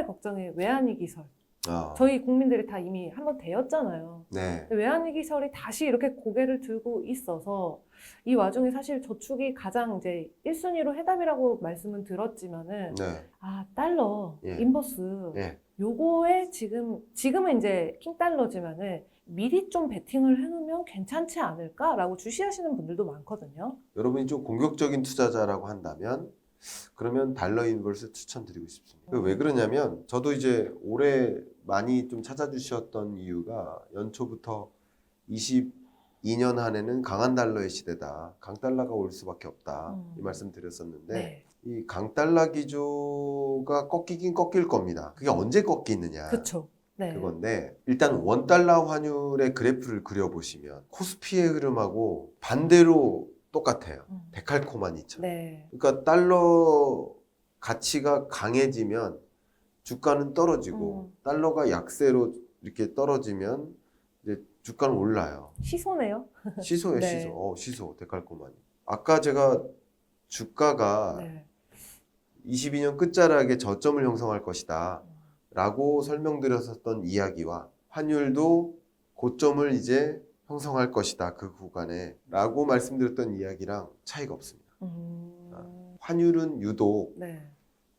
걱정이 외환위기설. 아, 저희 국민들이 다 이미 한번 되었잖아요. 네. 근데 외환위기설이 다시 이렇게 고개를 들고 있어서 이 와중에 사실 저축이 가장 이제 1순위로 해답이라고 말씀은 들었지만은 네. 달러, 예. 인버스 예. 요거에 지금은 이제 킹달러지만은 미리 좀 베팅을 해놓으면 괜찮지 않을까라고 주시하시는 분들도 많거든요. 여러분이 좀 공격적인 투자자라고 한다면 그러면 달러 인버스 추천드리고 싶습니다. 왜 그러냐면 저도 이제 올해 많이 좀 찾아주셨던 이유가 연초부터 22년 한 해는 강한 달러의 시대다. 강달러가 올 수밖에 없다. 이 말씀 드렸었는데 네. 이 강달러 기조가 꺾이긴 꺾일 겁니다. 그게 언제 꺾이느냐. 그렇죠. 네. 그건데 일단 원달러 환율의 그래프를 그려보시면 코스피의 흐름하고 반대로 똑같아요. 데칼코마니처럼. 네. 그러니까 달러 가치가 강해지면 주가는 떨어지고 달러가 약세로 이렇게 떨어지면 이제 주가는 올라요. 시소네요. 시소예요, 네. 시소. 시소 데칼코마니. 아까 제가 주가가 네. 22년 끝자락에 저점을 형성할 것이다 라고 설명드렸었던 이야기와 환율도 고점을 이제 형성할 것이다 그 구간에 라고 말씀드렸던 이야기랑 차이가 없습니다. 환율은 유독 네.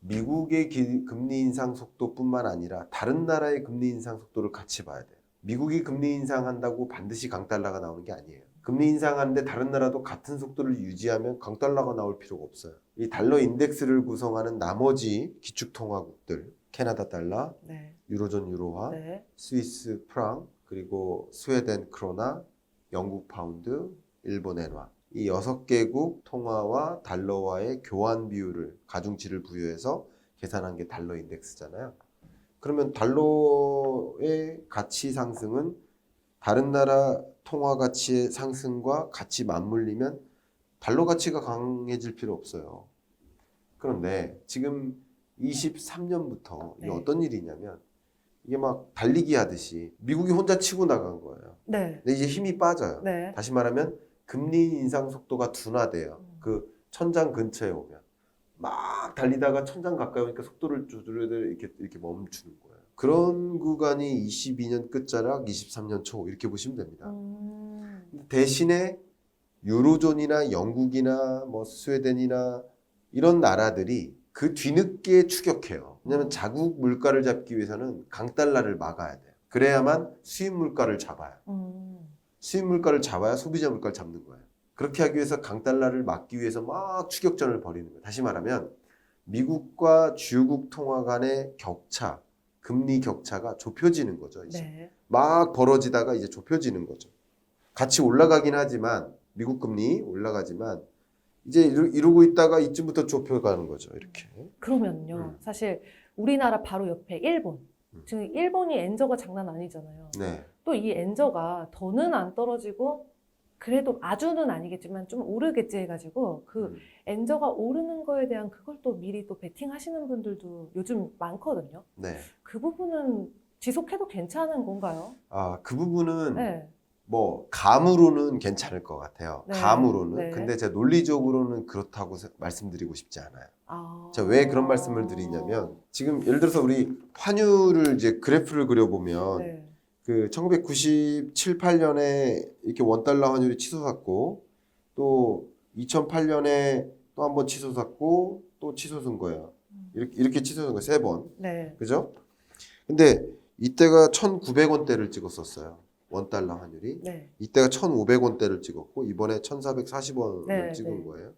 미국의 금리 인상 속도뿐만 아니라 다른 나라의 금리 인상 속도를 같이 봐야 돼요. 미국이 금리 인상한다고 반드시 강달러가 나오는 게 아니에요. 금리 인상하는데 다른 나라도 같은 속도를 유지하면 강달러가 나올 필요가 없어요. 이 달러 인덱스를 구성하는 나머지 기축통화국들 캐나다 달러, 네. 유로존 유로화, 네. 스위스 프랑, 그리고 스웨덴 크로나, 영국 파운드, 일본 엔화 이 6개국 통화와 달러와의 교환 비율을 가중치를 부여해서 계산한 게 달러 인덱스잖아요. 그러면 달러의 가치 상승은 다른 나라 통화 가치의 상승과 같이 맞물리면 달러 가치가 강해질 필요 없어요. 그런데 지금 23년부터 이게 네. 어떤 일이냐면 이게 막 달리기 하듯이 미국이 혼자 치고 나간 거예요. 네. 근데 이제 힘이 빠져요. 네. 다시 말하면 금리 인상 속도가 둔화돼요. 그 천장 근처에 오면 막 달리다가 천장 가까이 오니까 속도를 줄여들 이렇게 멈추는 거예요. 그런 구간이 22년 끝자락, 23년 초 이렇게 보시면 됩니다. 대신에 유로존이나 영국이나 뭐 스웨덴이나 이런 나라들이 그 뒤늦게 추격해요. 왜냐하면 자국 물가를 잡기 위해서는 강달러를 막아야 돼요. 그래야만 수입 물가를 잡아요. 수입 물가를 잡아야 소비자 물가를 잡는 거예요. 그렇게 하기 위해서 강달러를 막기 위해서 막 추격전을 벌이는 거예요. 다시 말하면 미국과 주요국 통화 간의 격차, 금리 격차가 좁혀지는 거죠. 이제. 네. 막 벌어지다가 이제 좁혀지는 거죠. 같이 올라가긴 하지만 미국 금리 올라가지만 이제 이러고 있다가 이쯤부터 좁혀가는 거죠. 이렇게. 그러면요. 사실 우리나라 바로 옆에 일본. 지금 일본이 엔저가 장난 아니잖아요. 네. 또 이 엔저가 더는 안 떨어지고 그래도 아주는 아니겠지만 좀 오르겠지 해가지고 그 엔저가 오르는 거에 대한 그걸 또 미리 또 베팅하시는 분들도 요즘 많거든요. 네. 그 부분은 지속해도 괜찮은 건가요? 아, 그 부분은 네. 뭐 감으로는 괜찮을 것 같아요. 네. 감으로는. 네. 근데 제가 논리적으로는 그렇다고 말씀드리고 싶지 않아요. 아. 제가 왜 그런 말씀을 드리냐면 지금 예를 들어서 우리 환율을 이제 그래프를 그려보면 네. 그 1997, 8년에 이렇게 원달러 환율이 치솟았고 또 2008년에 또 한 번 치솟았고 또 치솟은 거예요. 이렇게 치솟은 거예요. 3번. 네. 그죠? 근데 이때가 1,900원대를 찍었었어요. 원달러 환율이. 네. 이때가 1,500원대를 찍었고 이번에 1,440원을 네, 찍은 네. 거예요.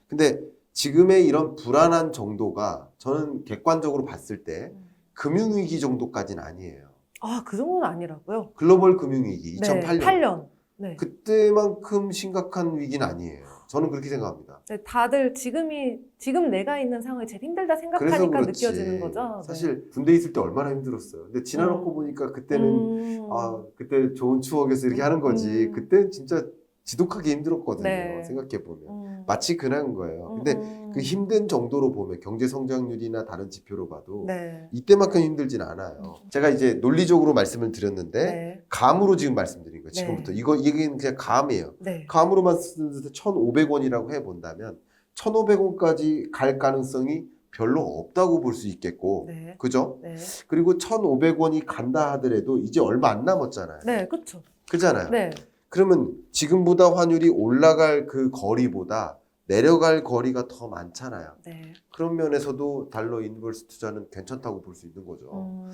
근데 지금의 이런 불안한 정도가 저는 객관적으로 봤을 때 금융위기 정도까지는 아니에요. 아, 그 정도는 아니라고요? 글로벌 금융위기 2008년. 네. 8년. 네. 그때만큼 심각한 위기는 아니에요. 저는 그렇게 생각합니다. 네, 다들 지금 내가 있는 상황이 제일 힘들다 그래서 생각하니까 그렇지. 느껴지는 거죠. 사실 군대 있을 때 얼마나 힘들었어요. 근데 지나놓고 보니까 그때는 그때 좋은 추억에서 이렇게 하는 거지. 그때는 진짜 지독하게 힘들었거든요. 네. 생각해보면. 마치 그런 거예요. 근데 그 힘든 정도로 보면 경제 성장률이나 다른 지표로 봐도 네. 이때만큼 힘들진 않아요. 제가 이제 논리적으로 말씀을 드렸는데 네. 감으로 지금 말씀드린 거예요. 지금부터. 네. 이게 그냥 감이에요. 네. 감으로만 쓰는데 1,500원이라고 해본다면 1,500원까지 갈 가능성이 별로 없다고 볼 수 있겠고, 네. 그죠? 네. 그리고 1,500원이 간다 하더라도 이제 얼마 안 남았잖아요. 네, 그렇죠. 그잖아요. 네. 그러면 지금보다 환율이 올라갈 그 거리보다 내려갈 거리가 더 많잖아요. 네. 그런 면에서도 달러 인버스 투자는 괜찮다고 볼 수 있는 거죠. 음.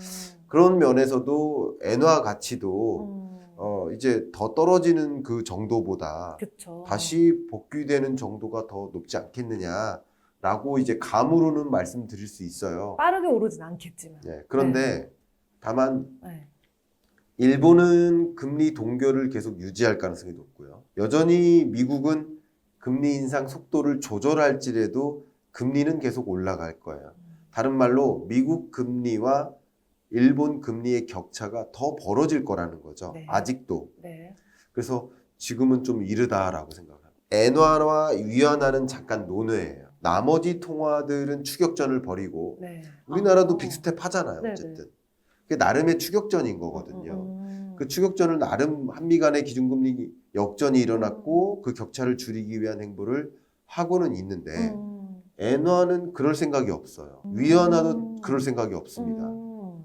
그런 면에서도 엔화 가치도 음. 이제 더 떨어지는 그 정도보다 그쵸. 다시 복귀되는 정도가 더 높지 않겠느냐라고 이제 감으로는 말씀드릴 수 있어요. 빠르게 오르진 않겠지만. 네, 그런데 다만 네. 일본은 금리 동결을 계속 유지할 가능성이 높고요. 여전히 미국은 금리 인상 속도를 조절할지라도 금리는 계속 올라갈 거예요. 다른 말로 미국 금리와 일본 금리의 격차가 더 벌어질 거라는 거죠. 네. 아직도. 네. 그래서 지금은 좀 이르다라고 생각합니다. 엔화와 위안화는 잠깐 논외예요. 나머지 통화들은 추격전을 벌이고 네. 우리나라도 빅스텝 하잖아요. 네네. 어쨌든. 그게 나름의 추격전인 거거든요. 그 추격전을 나름 한미 간의 기준금리 역전이 일어났고 그 격차를 줄이기 위한 행보를 하고는 있는데 엔화는 그럴 생각이 없어요. 위안화도 그럴 생각이 없습니다.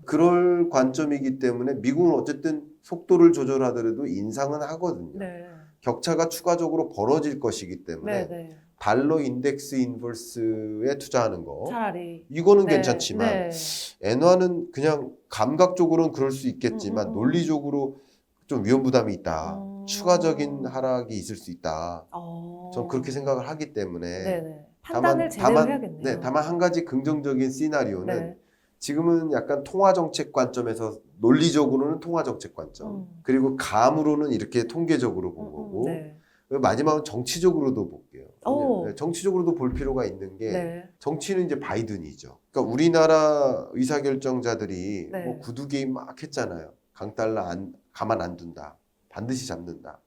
그럴 관점이기 때문에 미국은 어쨌든 속도를 조절하더라도 인상은 하거든요. 네. 격차가 추가적으로 벌어질 것이기 때문에 네. 달러 인덱스 인버스에 투자하는 거 차라리. 이거는 네. 괜찮지만 네. 엔화는 그냥 감각적으로는 그럴 수 있겠지만 논리적으로 좀 위험 부담이 있다. 추가적인 하락이 있을 수 있다. 전 그렇게 생각을 하기 때문에 네네. 판단을 제대로 해야겠네요. 네, 다만 한 가지 긍정적인 시나리오는 네. 지금은 약간 통화정책 관점에서 논리적으로는 통화정책 관점 그리고 감으로는 이렇게 통계적으로 본 거고 네. 마지막은 정치적으로도 볼게요. 오. 네, 정치적으로도 볼 필요가 있는 게 네. 정치는 이제 바이든이죠. 그러니까 우리나라 의사결정자들이 네. 뭐 구두 게임 막 했잖아요. 강달러 가만 안 둔다. 반드시 잡는다.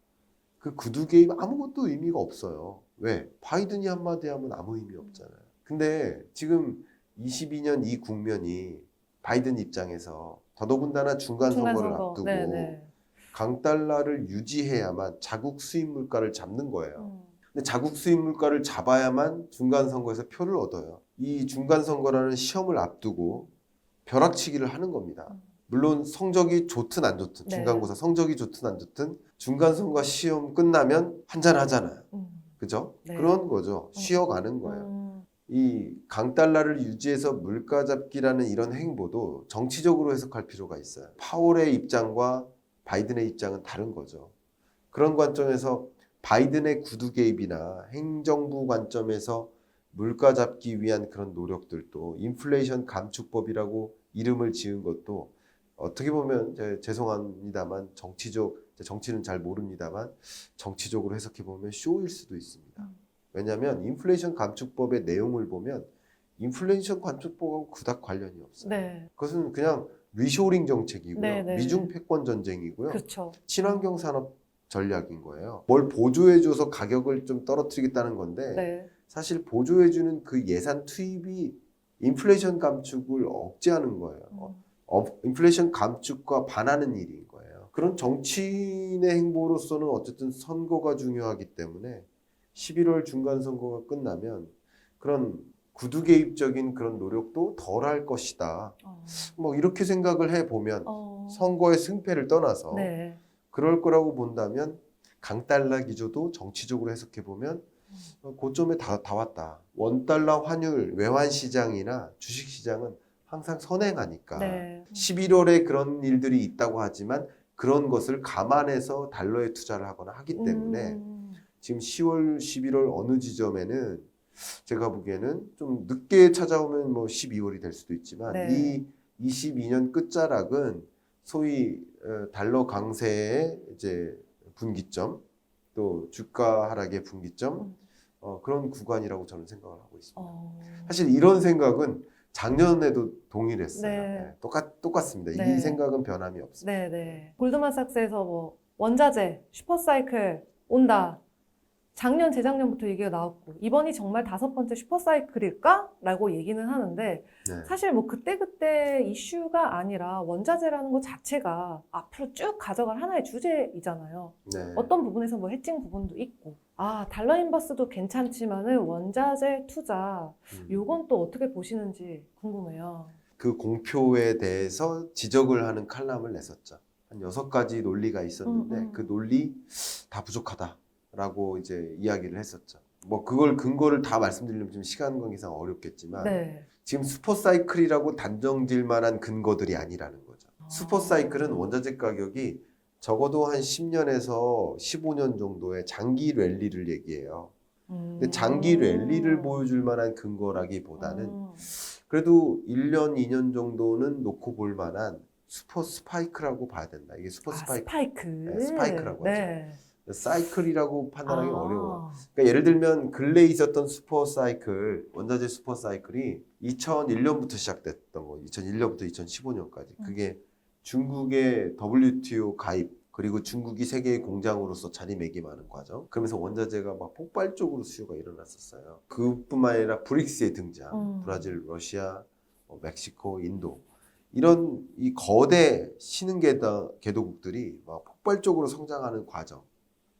그 구두 게임 아무것도 의미가 없어요. 왜? 바이든이 한마디 하면 아무 의미 없잖아요. 근데 지금 22년 이 국면이 바이든 입장에서 더더군다나 중간 선거를 앞두고 네네. 강달러를 유지해야만 자국 수입 물가를 잡는 거예요. 근데 자국 수입 물가를 잡아야만 중간 선거에서 표를 얻어요. 이 중간 선거라는 시험을 앞두고 벼락치기를 하는 겁니다. 물론 성적이 좋든 안 좋든 네. 중간고사 성적이 좋든 안 좋든 중간 선거 시험 끝나면 한잔 하잖아요. 그죠? 네. 그런 거죠. 쉬어가는 거예요. 이 강달러를 유지해서 물가 잡기라는 이런 행보도 정치적으로 해석할 필요가 있어요. 파월의 입장과 바이든의 입장은 다른 거죠. 그런 관점에서 바이든의 구두 개입이나 행정부 관점에서 물가 잡기 위한 그런 노력들도 인플레이션 감축법이라고 이름을 지은 것도 어떻게 보면 죄송합니다만 정치는 잘 모릅니다만 정치적으로 해석해 보면 쇼일 수도 있습니다. 왜냐하면 인플레이션 감축법의 내용을 보면 인플레이션 감축법하고 그닥 관련이 없어요. 네. 그것은 그냥 리쇼링 정책이고요. 네네. 미중 패권 전쟁이고요. 그렇죠. 친환경 산업 전략인 거예요. 뭘 보조해줘서 가격을 좀 떨어뜨리겠다는 건데 네. 사실 보조해주는 그 예산 투입이 인플레이션 감축을 억제하는 거예요. 인플레이션 감축과 반하는 일인 거예요. 그런 정치인의 행보로서는 어쨌든 선거가 중요하기 때문에 11월 중간 선거가 끝나면 그런 구두 개입적인 그런 노력도 덜 할 것이다. 뭐 이렇게 생각을 해보면 선거의 승패를 떠나서 네. 그럴 거라고 본다면 강달러 기조도 정치적으로 해석해보면 고점에 다 왔다. 원달러 환율 외환 시장이나 주식 시장은 항상 선행하니까 네. 11월에 그런 일들이 있다고 하지만 그런 것을 감안해서 달러에 투자를 하거나 하기 때문에 지금 10월, 11월 어느 지점에는 제가 보기에는 좀 늦게 찾아오면 뭐 12월이 될 수도 있지만 네. 이 22년 끝자락은 소위 달러 강세의 이제 분기점 또 주가 하락의 분기점 그런 구간이라고 저는 생각을 하고 있습니다. 사실 이런 생각은 작년에도 동일했어요. 네. 네, 똑같습니다. 네. 이 생각은 변함이 없습니다. 네네. 골드만삭스에서 뭐 원자재 슈퍼사이클 온다. 작년, 재작년부터 얘기가 나왔고 이번이 정말 5번째 슈퍼사이클일까? 라고 얘기는 하는데 네. 사실 뭐 그때그때 이슈가 아니라 원자재라는 것 자체가 앞으로 쭉 가져갈 하나의 주제이잖아요. 네. 어떤 부분에서 뭐 해칭 부분도 있고 달러 인버스도 괜찮지만은 원자재 투자 요건 또 어떻게 보시는지 궁금해요. 그 공표에 대해서 지적을 하는 칼럼을 냈었죠. 한 6가지 논리가 있었는데 그 논리 다 부족하다라고 이제 이야기를 했었죠. 뭐 그걸 근거를 다 말씀드리려면 좀 시간 관계상 어렵겠지만 네. 지금 슈퍼사이클이라고 단정질 만한 근거들이 아니라는 거죠. 아. 슈퍼사이클은 원자재 가격이 적어도 한 10년에서 15년 정도의 장기 랠리를 얘기해요. 근데 장기 랠리를 보여줄 만한 근거라기보다는 그래도 1년, 2년 정도는 놓고 볼 만한 슈퍼 스파이크라고 봐야 된다. 이게 슈퍼 스파이크. 스파이크. 네, 스파이크라고 네. 하죠. 사이클이라고 판단하기 어려워. 그러니까 예를 들면 근래에 있었던 슈퍼 사이클, 원자재 슈퍼 사이클이 2001년부터 시작됐던 거. 2001년부터 2015년까지. 그게 중국의 WTO 가입, 그리고 중국이 세계의 공장으로서 자리매김하는 과정. 그러면서 원자재가 막 폭발적으로 수요가 일어났었어요. 그뿐만 아니라 브릭스의 등장, 브라질, 러시아, 멕시코, 인도. 이런 이 거대 신흥개도국들이 막 폭발적으로 성장하는 과정.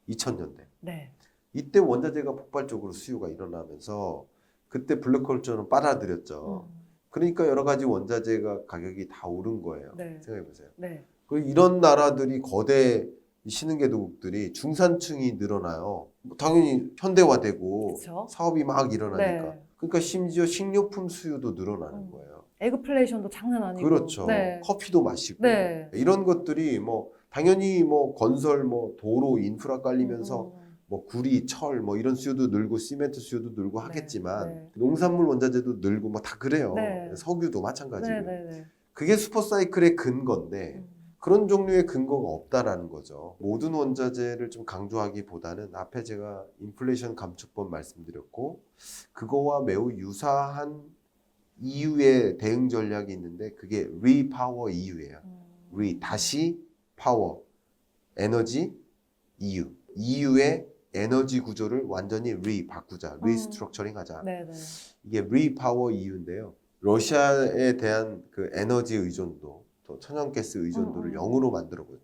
2000년대. 네. 이때 원자재가 폭발적으로 수요가 일어나면서 그때 블랙홀처럼 빨아들였죠. 그러니까 여러 가지 원자재가 가격이 다 오른 거예요. 네. 생각해보세요. 네. 그리고 이런 나라들이 거대 신흥개도국들이 중산층이 늘어나요. 당연히 현대화되고 그쵸? 사업이 막 일어나니까. 네. 그러니까 심지어 식료품 수요도 늘어나는 거예요. 에그플레이션도 장난 아니고. 그렇죠. 네. 커피도 마시고 네. 이런 것들이 뭐 당연히 뭐 건설, 뭐 도로, 인프라 깔리면서 뭐 구리, 철, 뭐 이런 수요도 늘고 시멘트 수요도 늘고 하겠지만 네. 농산물 원자재도 늘고 뭐 다 그래요. 네. 석유도 마찬가지고. 네. 네. 네. 그게 슈퍼사이클의 근거인데 그런 종류의 근거가 없다라는 거죠. 모든 원자재를 좀 강조하기보다는 앞에 제가 인플레이션 감축법 말씀드렸고 그거와 매우 유사한 EU의 대응 전략이 있는데 그게 리파워 EU예요. 다시 파워, 에너지, EU. EU의 에너지 구조를 완전히 바꾸자, 리스트럭처링 하자. 네. 네. 이게 리파워 EU인데요. 러시아에 대한 그 에너지 의존도, 또 천연가스 의존도를 0으로 만들어보죠.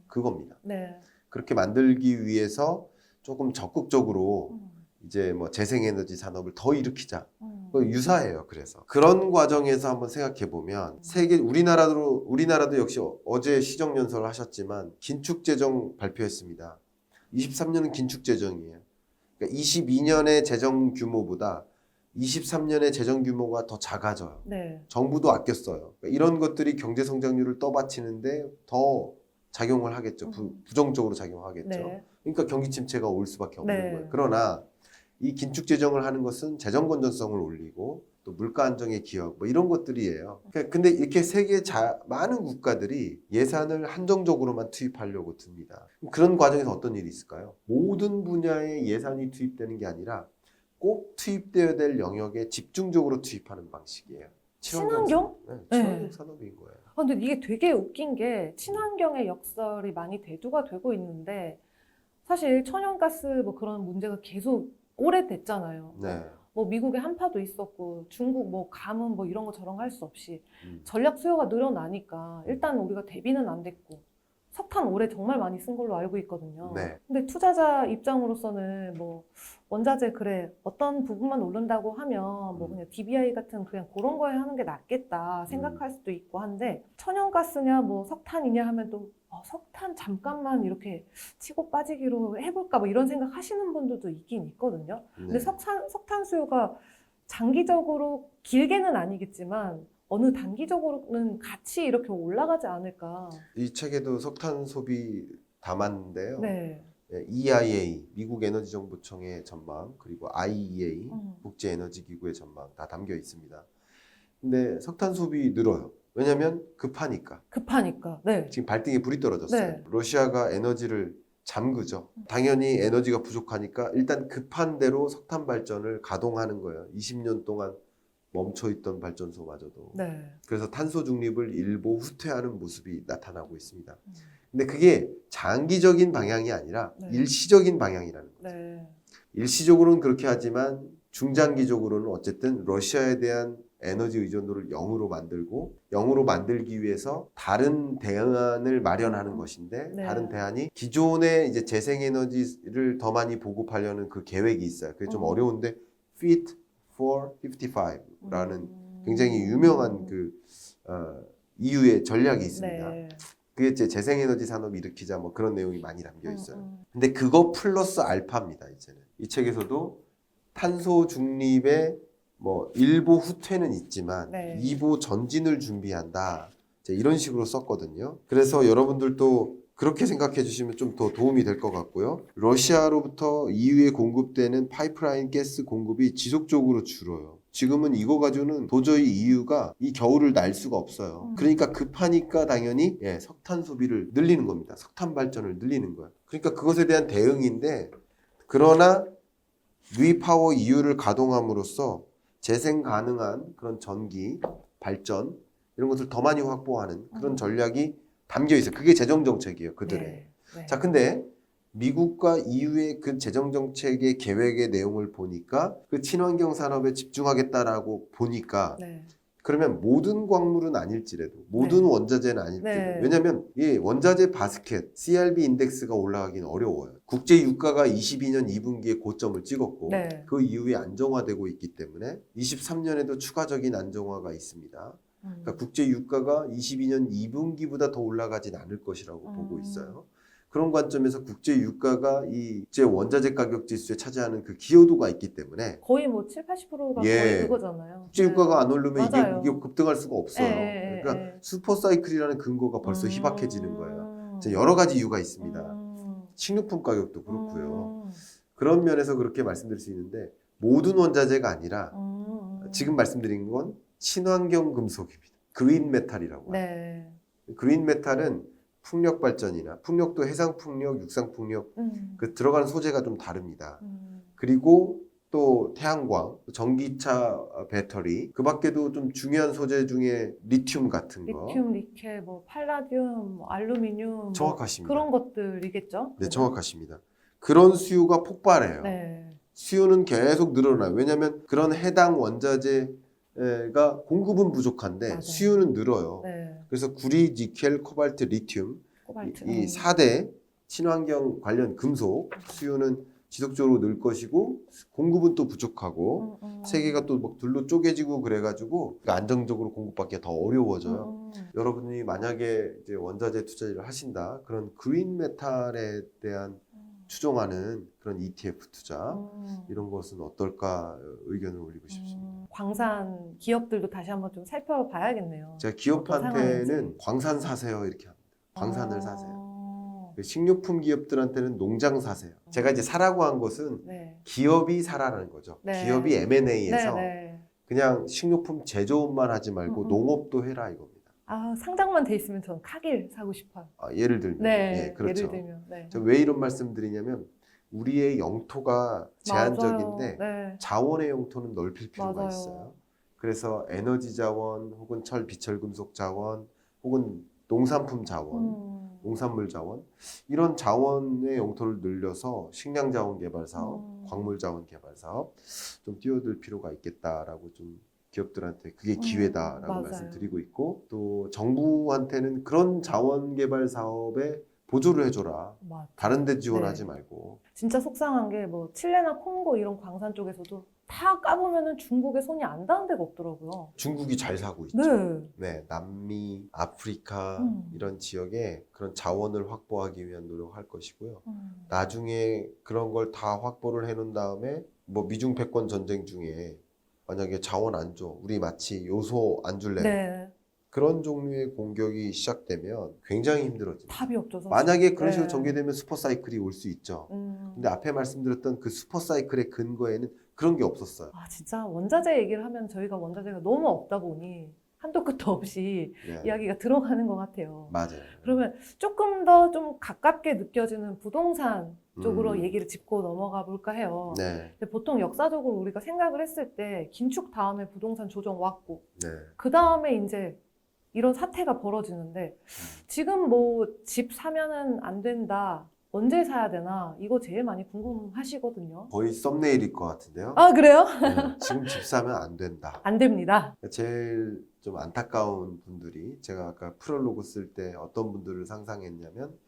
그겁니다. 네. 그렇게 만들기 위해서 조금 적극적으로 이제 뭐 재생에너지 산업을 더 일으키자. 유사해요. 그래서 그런 과정에서 한번 생각해 보면 우리나라도 역시 어제 시정연설 하셨지만 긴축재정 발표했습니다. 23년은 긴축재정이에요. 그러니까 22년의 재정 규모보다 23년의 재정 규모가 더 작아져요. 네. 정부도 아껴 써요. 그러니까 이런 것들이 경제 성장률을 떠받치는데 더 작용을 하겠죠. 부정적으로 작용하겠죠. 네. 그러니까 경기 침체가 올 수밖에 없는 네. 거예요. 그러나 이 긴축 재정을 하는 것은 재정 건전성을 올리고 또 물가 안정에 기여 뭐 이런 것들이에요. 근데 이렇게 세계 많은 국가들이 예산을 한정적으로만 투입하려고 듭니다. 그런 과정에서 어떤 일이 있을까요? 모든 분야에 예산이 투입되는 게 아니라 꼭 투입되어야 될 영역에 집중적으로 투입하는 방식이에요. 친환경? 네, 네. 친환경 산업인 거예요. 근데 이게 되게 웃긴 게 친환경의 역설이 많이 대두가 되고 있는데 사실 천연가스 뭐 그런 문제가 계속 오래됐잖아요. 네. 뭐 미국에 한파도 있었고 중국 뭐 가뭄 뭐 이런 거 저런 거 할 수 없이 전략 수요가 늘어나니까 일단 우리가 대비는 안 됐고 석탄 올해 정말 많이 쓴 걸로 알고 있거든요. 네. 근데 투자자 입장으로서는 뭐 원자재 그래 어떤 부분만 오른다고 하면 뭐 그냥 DBI 같은 그냥 그런 거에 하는 게 낫겠다 생각할 수도 있고 한데 천연가스냐 뭐 석탄이냐 하면 또 석탄 잠깐만 이렇게 치고 빠지기로 해볼까 뭐 이런 생각 하시는 분들도 있긴 있거든요. 근데 네. 석탄 수요가 장기적으로 길게는 아니겠지만 어느 단기적으로는 같이 이렇게 올라가지 않을까. 이 책에도 석탄 소비 담았는데요. 네. EIA 미국 에너지정보청의 전망 그리고 IEA 국제에너지기구의 전망 다 담겨 있습니다. 근데 석탄 소비 늘어요. 왜냐하면 급하니까. 네. 지금 발등에 불이 떨어졌어요. 네. 러시아가 에너지를 잠그죠. 당연히 에너지가 부족하니까 일단 급한 대로 석탄 발전을 가동하는 거예요. 20년 동안 멈춰있던 발전소마저도. 네. 그래서 탄소 중립을 일부 후퇴하는 모습이 나타나고 있습니다. 근데 그게 장기적인 방향이 아니라 네. 일시적인 방향이라는 거죠. 네. 일시적으로는 그렇게 하지만 중장기적으로는 어쨌든 러시아에 대한 에너지 의존도를 0으로 만들고 0으로 만들기 위해서 다른 대안을 마련하는 것인데 네. 다른 대안이 기존의 이제 재생에너지를 더 많이 보급하려는 그 계획이 있어요. 그게 좀 어려운데 Fit for 55라는 굉장히 유명한 그 EU의 전략이 있습니다. 네. 그게 이제 재생에너지 산업을 일으키자 뭐 그런 내용이 많이 담겨 있어요. 근데 그거 플러스 알파입니다. 이제는 이 책에서도 탄소 중립의 뭐 일보 후퇴는 있지만 네. 2보 전진을 준비한다. 이제 이런 식으로 썼거든요. 그래서 여러분들도 그렇게 생각해 주시면 좀 더 도움이 될 것 같고요. 러시아로부터 EU에 공급되는 파이프라인 가스 공급이 지속적으로 줄어요. 지금은 이거 가지고는 도저히 EU가 이 겨울을 날 수가 없어요. 그러니까 급하니까 당연히 석탄 소비를 늘리는 겁니다. 석탄 발전을 늘리는 거예요. 그러니까 그것에 대한 대응인데 그러나 누이파워 EU를 가동함으로써 재생 가능한 그런 전기, 발전 이런 것을 더 많이 확보하는 그런 전략이 담겨 있어요. 그게 재정 정책이에요. 그들의. 네. 네. 자, 근데 미국과 EU의 그 재정 정책의 계획의 내용을 보니까 그 친환경 산업에 집중하겠다라고 보니까 네. 그러면 모든 광물은 아닐지라도 모든 네. 원자재는 아닐지라도 네. 왜냐하면 이 원자재 바스켓 CRB 인덱스가 올라가기는 어려워요. 국제 유가가 22년 2분기에 고점을 찍었고 네. 그 이후에 안정화되고 있기 때문에 23년에도 추가적인 안정화가 있습니다. 그러니까 국제 유가가 22년 2분기보다 더 올라가진 않을 것이라고 보고 있어요. 그런 관점에서 국제 유가가 이 국제 원자재 가격 지수에 차지하는 그 기여도가 있기 때문에 거의 뭐 7, 80%가 예. 거의 그거잖아요. 국제 유가가 안 오르면 맞아요. 이게 급등할 수가 없어요. 그러니까 슈퍼 사이클이라는 근거가 벌써 희박해지는 거예요. 이제 여러 가지 이유가 있습니다. 식료품 가격도 그렇고요. 그런 면에서 그렇게 말씀드릴 수 있는데 모든 원자재가 아니라 지금 말씀드린 건 친환경 금속입니다. 그린 메탈이라고 해요. 네. 그린 메탈은 풍력 발전이나 풍력도 해상 풍력, 육상 풍력 그 들어가는 소재가 좀 다릅니다. 그리고 또 태양광, 전기차 배터리, 그 밖에도 좀 중요한 소재 중에 리튬 같은 거. 리튬, 니켈, 뭐 팔라듐, 뭐 알루미늄 정확하십니다. 뭐 그런 것들이겠죠? 네, 정확하십니다. 그런 수요가 폭발해요. 네. 수요는 계속 늘어나요. 왜냐하면 그런 해당 원자재가 공급은 부족한데 맞아요. 수요는 늘어요. 네. 그래서 구리, 니켈, 코발트, 리튬 코발트. 이 4대 친환경 관련 금속 수요는 지속적으로 늘 것이고 공급은 또 부족하고 세계가 또 막 둘로 쪼개지고 그래가지고 안정적으로 공급받기가 더 어려워져요. 여러분이 만약에 이제 원자재 투자를 하신다 그런 그린 메탈에 대한 추종하는 그런 ETF 투자 이런 것은 어떨까 의견을 올리고 싶습니다. 광산 기업들도 다시 한번 좀 살펴봐야겠네요. 제가 어떤 기업한테는 상황인지. 광산 사세요 이렇게 합니다. 광산을 아. 사세요. 식료품 기업들한테는 농장 사세요. 제가 이제 사라고 한 것은 네. 기업이 사라는 거죠. 네. 기업이 M&A에서 네. 그냥 식료품 제조업만 하지 말고 농업도 해라 이겁니다. 아, 상장만 돼 있으면 전 카길 사고 싶어요. 예를 들면, 네. 예, 그렇죠. 예를 들면. 네. 저 왜 이런 말씀드리냐면 우리의 영토가 제한적인데 맞아요. 네. 자원의 영토는 넓힐 필요가 맞아요. 있어요. 그래서 에너지 자원, 혹은 철, 비철, 금속 자원, 혹은 농산품 자원, 농산물 자원 이런 자원의 영토를 늘려서 식량 자원 개발 사업, 광물 자원 개발 사업 좀 뛰어들 필요가 있겠다라고 좀 기업들한테 그게 기회다라고 맞아요. 말씀드리고 있고 또 정부한테는 그런 자원 개발 사업에 보조를 해줘라. 맞아요. 다른 데 지원하지 네. 말고. 진짜 속상한 게 뭐 칠레나 콩고 이런 광산 쪽에서도 다 까보면은 중국에 손이 안 닿은 데가 없더라고요. 중국이 잘 사고 있죠. 네. 네, 남미, 아프리카 이런 지역에 그런 자원을 확보하기 위한 노력을 할 것이고요. 나중에 그런 걸 다 확보를 해놓은 다음에 뭐 미중 패권 전쟁 중에 만약에 자원 안 줘, 우리 마치 요소 안 줄래 네. 그런 종류의 공격이 시작되면 굉장히 힘들어집니다. 답이 없죠. 사실. 만약에 그런 네. 식으로 전개되면 슈퍼사이클이 올 수 있죠. 근데 앞에 말씀드렸던 그 슈퍼사이클의 근거에는 그런 게 없었어요. 아, 진짜 원자재 얘기를 하면 저희가 원자재가 너무 없다 보니 한도 끝도 없이 네. 이야기가 들어가는 것 같아요. 맞아요. 그러면 조금 더 좀 가깝게 느껴지는 부동산 쪽으로 얘기를 짚고 넘어가 볼까 해요. 네. 근데 보통 역사적으로 우리가 생각을 했을 때 긴축 다음에 부동산 조정 왔고 네. 그 다음에 이제 이런 사태가 벌어지는데 지금 뭐 집 사면은 안 된다 언제 사야 되나 이거 제일 많이 궁금하시거든요. 거의 썸네일일 것 같은데요. 아, 그래요? 네, 지금 집 사면 안 된다. 안 됩니다. 제일 좀 안타까운 분들이 제가 아까 프롤로그 쓸 때 어떤 분들을 상상했냐면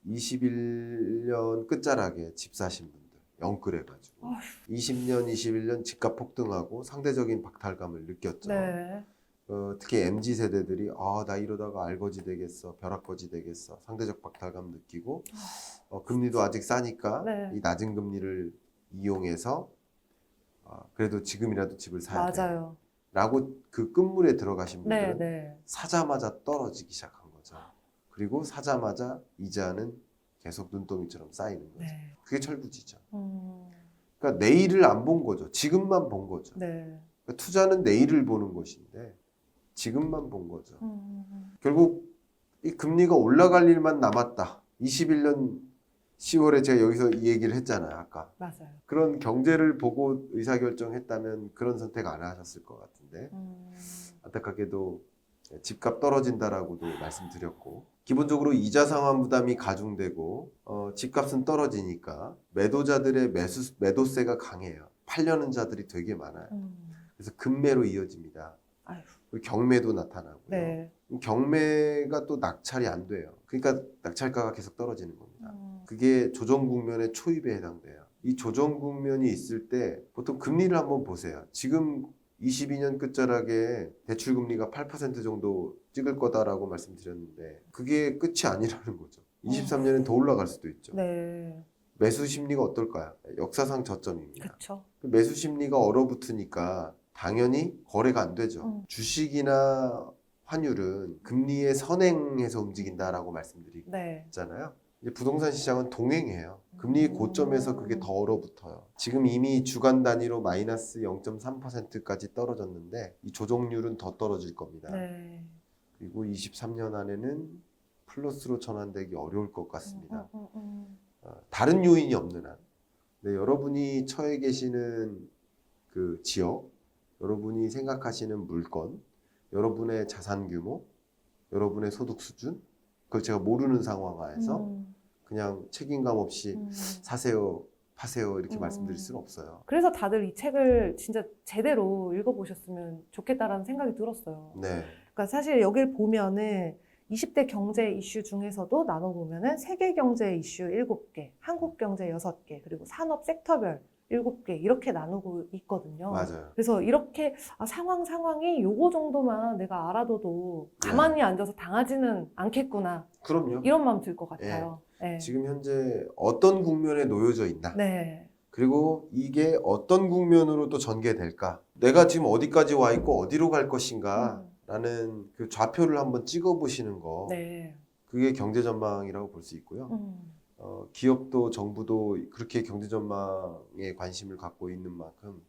21년 끝자락에 집 사신 분들 영끌해가지고 어휴. 20년, 21년 집값 폭등하고 상대적인 박탈감을 느꼈죠. 네. 특히 MZ 세대들이 나 이러다가 알거지 되겠어, 벼락거지 되겠어, 상대적 박탈감 느끼고 금리도 아직 싸니까 네. 이 낮은 금리를 이용해서 그래도 지금이라도 집을 사야 돼. 맞아요. 라고 그 끝물에 들어가신 네, 분들은 네. 사자마자 떨어지기 시작한 거죠. 그리고 사자마자 이자는 계속 눈덩이처럼 쌓이는 거죠. 네. 그게 철부지죠. 음, 그러니까 내일을 안 본 거죠. 지금만 본 거죠. 네. 그러니까 투자는 내일을 보는 것인데 지금만 본 거죠. 음, 결국 이 금리가 올라갈 일만 남았다. 21년 10월에 제가 여기서 이 얘기를 했잖아요. 아까. 맞아요. 그런 경제를 보고 의사결정했다면 그런 선택 안 하셨을 것 같은데 안타깝게도 집값 떨어진다라고도 말씀드렸고 기본적으로 이자 상환 부담이 가중되고 집값은 떨어지니까 매도자들의 매도세가 강해요. 팔려는 자들이 되게 많아요. 그래서 급매로 이어집니다. 아휴. 그리고 경매도 나타나고요. 네. 경매가 또 낙찰이 안 돼요. 그러니까 낙찰가가 계속 떨어지는 겁니다. 그게 조정 국면의 초입에 해당돼요. 이 조정 국면이 있을 때 보통 금리를 한번 보세요. 지금 22년 끝자락에 대출 금리가 8% 정도 찍을 거다라고 말씀드렸는데 그게 끝이 아니라는 거죠. 23년엔 더 올라갈 수도 있죠. 네. 매수 심리가 어떨까요? 역사상 저점입니다. 그쵸. 매수 심리가 얼어붙으니까 당연히 거래가 안 되죠. 주식이나 환율은 금리에 선행해서 움직인다라고 말씀드리잖아요. 네. 이제 부동산 시장은 동행해요. 금리 고점에서 그게 더 얼어붙어요. 지금 이미 주간 단위로 마이너스 0.3%까지 떨어졌는데 이 조정률은 더 떨어질 겁니다. 네. 그리고 23년 안에는 플러스로 전환되기 어려울 것 같습니다. 다른 요인이 없는 한. 네, 여러분이 처해 계시는 그 지역, 여러분이 생각하시는 물건, 여러분의 자산 규모, 여러분의 소득 수준, 그걸 제가 모르는 상황 하에서 그냥 책임감 없이 사세요, 파세요 이렇게 말씀드릴 수는 없어요. 그래서 다들 이 책을 진짜 제대로 읽어보셨으면 좋겠다라는 생각이 들었어요. 네, 그러니까 사실 여길 보면은 20대 경제 이슈 중에서도 나눠보면은 세계 경제 이슈 7개, 한국 경제 6개, 그리고 산업 섹터별 7개 이렇게 나누고 있거든요. 맞아요. 그래서 이렇게 상황이 요거 정도만 내가 알아둬도 가만히 앉아서 당하지는 않겠구나. 그럼요. 이런 마음 들 것 같아요. 네. 지금 현재 어떤 국면에 놓여져 있나? 네. 그리고 이게 어떤 국면으로 또 전개될까? 내가 지금 어디까지 와 있고 어디로 갈 것인가? 라는 그 좌표를 한번 찍어 보시는 거. 네. 그게 경제 전망이라고 볼 수 있고요. 기업도 정부도 그렇게 경제 전망에 관심을 갖고 있는 만큼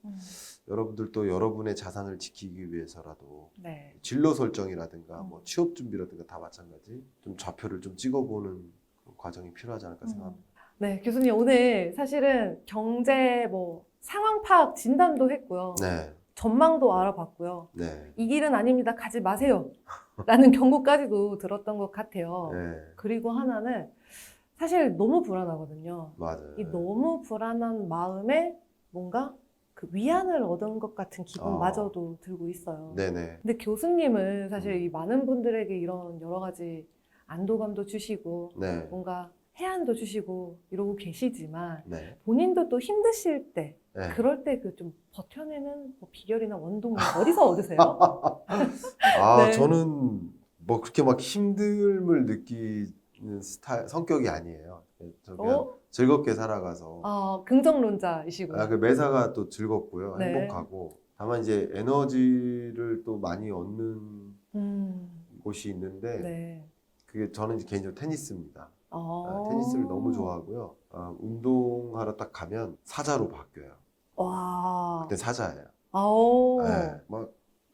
여러분들도 여러분의 자산을 지키기 위해서라도 네. 진로 설정이라든가 뭐 취업 준비라든가 다 마찬가지 좀 좌표를 좀 찍어보는 그런 과정이 필요하지 않을까 생각합니다. 네, 교수님 오늘 사실은 경제 뭐 상황 파악 진단도 했고요. 네, 전망도 알아봤고요. 네, 이 길은 아닙니다. 가지 마세요. 라는 경고까지도 들었던 것 같아요. 네, 그리고 하나는 사실 너무 불안하거든요. 맞아요. 이 너무 불안한 마음에 뭔가 그 위안을 얻은 것 같은 기분마저도 들고 있어요. 네네. 근데 교수님은 사실 이 많은 분들에게 이런 여러 가지 안도감도 주시고 네, 뭔가 해안도 주시고 이러고 계시지만 네, 본인도 또 힘드실 때 네. 그럴 때 그 좀 버텨내는 뭐 비결이나 원동력 어디서 얻으세요? 네. 저는 뭐 그렇게 막 힘듦을 느끼는 성격이 아니에요. 저 그냥 즐겁게 살아가서. 긍정론자이시고요. 그 매사가 또 즐겁고요. 네. 행복하고. 다만 이제 에너지를 또 많이 얻는 곳이 있는데, 네. 그게 저는 이제 개인적으로 테니스입니다. 테니스를 너무 좋아하고요. 운동하러 딱 가면 사자로 바뀌어요. 와. 그때 사자예요. 아오. 네, 막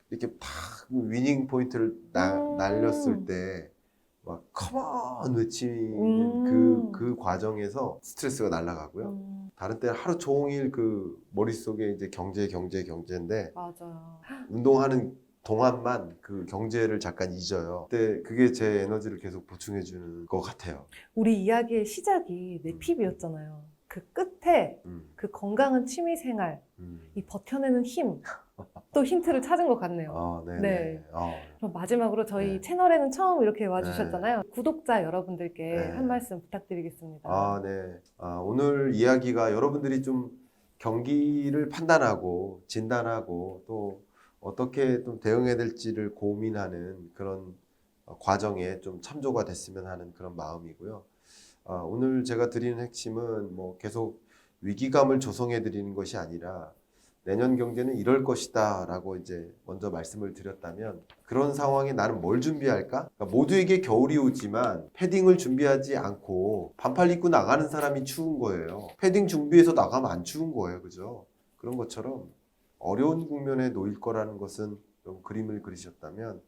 이렇게 탁 위닝 포인트를 날렸을 때 막 컴온 외치는 그 과정에서 스트레스가 날아가고요. 다른 때 하루 종일 그 머릿속에 이제 경제인데 맞아요. 운동하는 동안만 그 경제를 잠깐 잊어요. 근데 그게 제 에너지를 계속 보충해 주는 것 같아요. 우리 이야기의 시작이 내핍이었잖아요. 그 끝에 음, 그 건강한 취미 생활, 음. 이 버텨내는 힘, 또 힌트를 찾은 것 같네요. 아, 네네. 네. 어, 그럼 마지막으로 저희 네. 채널에는 처음 이렇게 와주셨잖아요. 구독자 여러분들께 네. 한 말씀 부탁드리겠습니다. 아, 네. 오늘 이야기가 여러분들이 좀 경기를 판단하고 진단하고 또 어떻게 좀 대응해야 될지를 고민하는 그런 과정에 좀 참조가 됐으면 하는 그런 마음이고요. 오늘 제가 드리는 핵심은 뭐 계속 위기감을 조성해 드리는 것이 아니라 내년 경제는 이럴 것이다 라고 이제 먼저 말씀을 드렸다면 그런 상황에 나는 뭘 준비할까? 그러니까 모두에게 겨울이 오지만 패딩을 준비하지 않고 반팔 입고 나가는 사람이 추운 거예요. 패딩 준비해서 나가면 안 추운 거예요. 그죠? 그런 것처럼 어려운 국면에 놓일 거라는 것은 좀 그림을 그리셨다면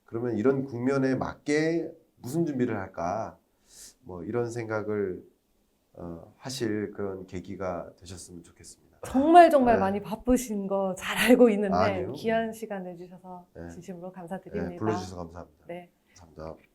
그러면 이런 국면에 맞게 무슨 준비를 할까? 뭐 이런 생각을 하실 그런 계기가 되셨으면 좋겠습니다. 정말 네. 많이 바쁘신 거 잘 알고 있는데 아니요. 귀한 시간 내주셔서 네. 진심으로 네, 감사드립니다. 불러주셔서 감사합니다. 네. 감사합니다.